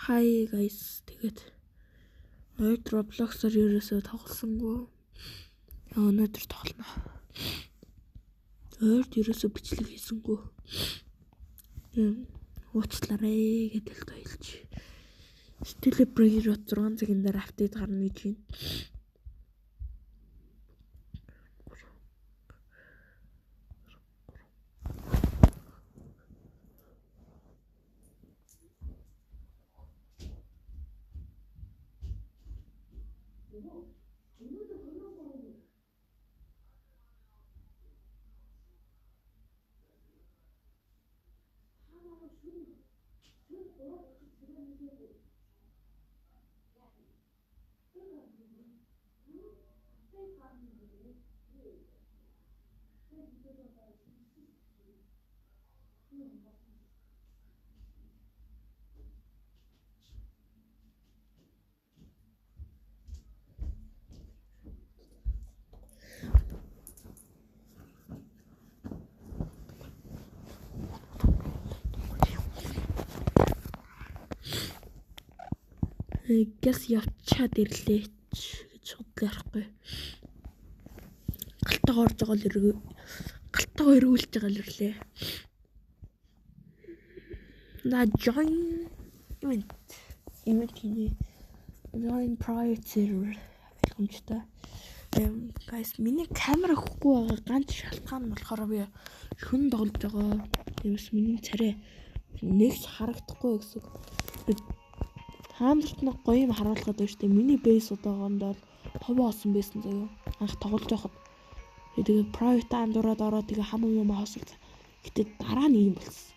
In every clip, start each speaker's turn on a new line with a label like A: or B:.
A: Hi guys. Тэгээд Roblox-оор ерөөсөө тоглосонгүй. Өнөөдөр тоглоно. Ерөөсөө бичлэг хийсэнгүй. Уучлаарай гэдэл тойлж. Телебрээр 6 цагийн дараа апдейт гарна гэж байна. Газ явчаад ирлээ гэж бодлоохгүй. Галтайгаа орж байгаа л галтайгаа эргүүлж байгаа л ирлээ. На join event хийе. Join private server боломжтой. Guys, миний камера хөхгүй байгаа ганц шалтгаан нь болохоор би шүн тоглож байгаа. Тэрс миний царай нэг харагдахгүй гэсэн. Хаамрт нэг гоё юм харуулхад байна шүү дээ. Миний бейс одоогонд бол ховоо осон байсан заяа. Анх тоглож байхад. Тэгээд private time дураад ороод тэгээ хамаг юм хаосолт. Гэтэ дараа нь юм болсон.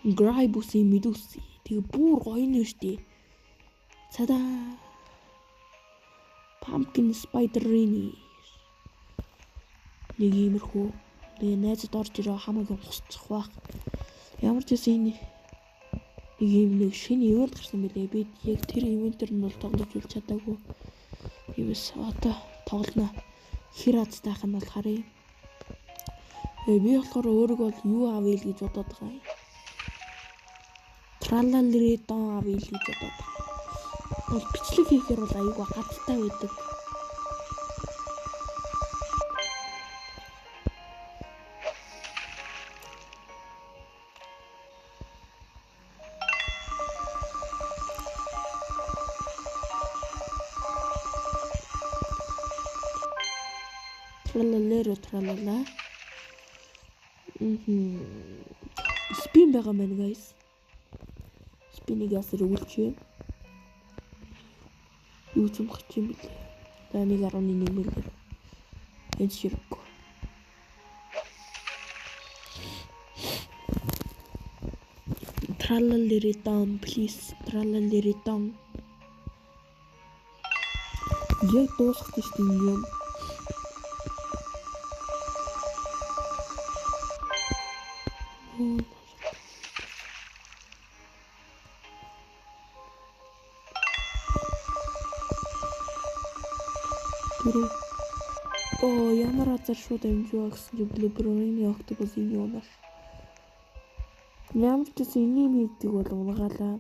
A: Грайбуси медуси. Тэгээ бүр гоё нэ шүү дээ. Цада. Pumpkin spider-rini. Нэг иймэрхүү. Тэгээ найзад орж ирээ хамаг юм хусчих байх. Ямар ч юм нэг шинэ ивент гарсан байлээ. Би яг тэр ивентээр нь бол тоглож үл чадаагүй. Юус одоо тоглоно. Хэр азтайх нь бол харъя. Би болохоор өөрийгөө юу авъя л гэж бодоод байгаа юм. Тралалридон авъя л гэж бодоод байгаа. Бол бичлэг хийхээр бол аюугаа гадалтай байдаг. Тралала. Спин байгаа мэн guys. Спинийг ясэр өгүүлчихье. Юу ч юм хч юм бэлээ. За 1.1 мэлээ. Энэ ширэг. Тралалридон please. Тралалридон. Яг дуусах гэж юм. Ямар азар шууд амжгаа гэсэн чи Blue-Brain Octopus энэ юм байна. Ямар ч энийг мэддэг бол унгаалаа.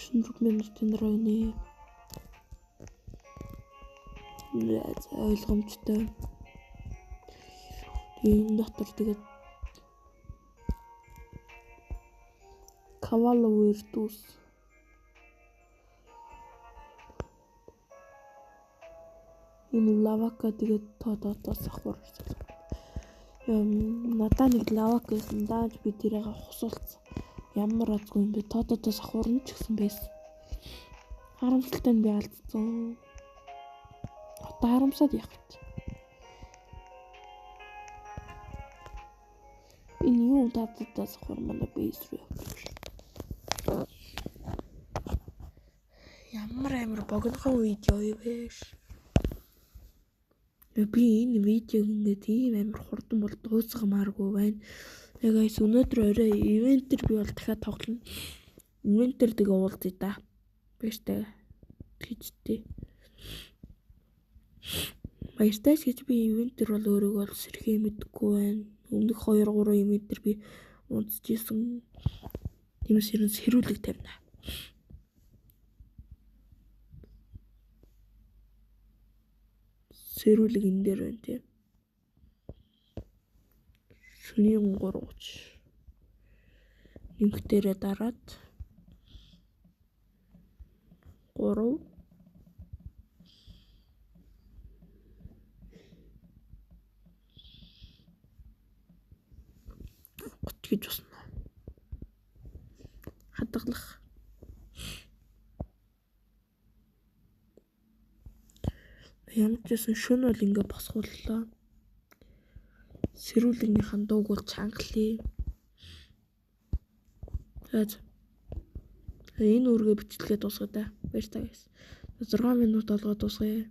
A: Шинэ минутын ройны. Ойлгомжтой. Энэ дотор тэгээд Cavallo Virtus. Энэ лавака тэгээд тоотоос ахвар. Надаа нэг лавак гэсэн дааж би тэрийг хусуулсан. Ямар азгүй юм бэ? Тоотоос ахвар нь ч гэсэн байсан. Харамсалтай нь би алдсан. Одоо харамсаад явах гэж. Энэ юу тоотоос ахвар манай бейс рүү. Ямар амар богинохон видео юу вэ? Би энэ видеог ингээд ийм амар хурдан бол дуусгамааргүй байна. Guys, өнөөдөр орой ивентээр би бол дахиад тоглоно. Ивентээр тэгээ уулзъя да. Биштэй. Тэгчтэй. Баяртай ч гэж би ивент төр бол өөрийгөө бол сэрхий мэдгүй байна. Өмнөх 2-3 ивент төр би унтчихсан. Тиймээс ерөн сэрүүлэг тавина. Сэрүүлэг энэ дээр байна тийм. Шөнийн 3:30. Нэмэгтэрээ дараад 3 гот гэж басна. Хадгалах. Ямар ч байсан шөнө бол ингээ босгууллаа. Сэрүүлэгнийхэн дууг бол чангалъя. Энэ үргээ бичлэгээ дуусгая да. Баяр таа guys. 6 минут болгоод дуусгая.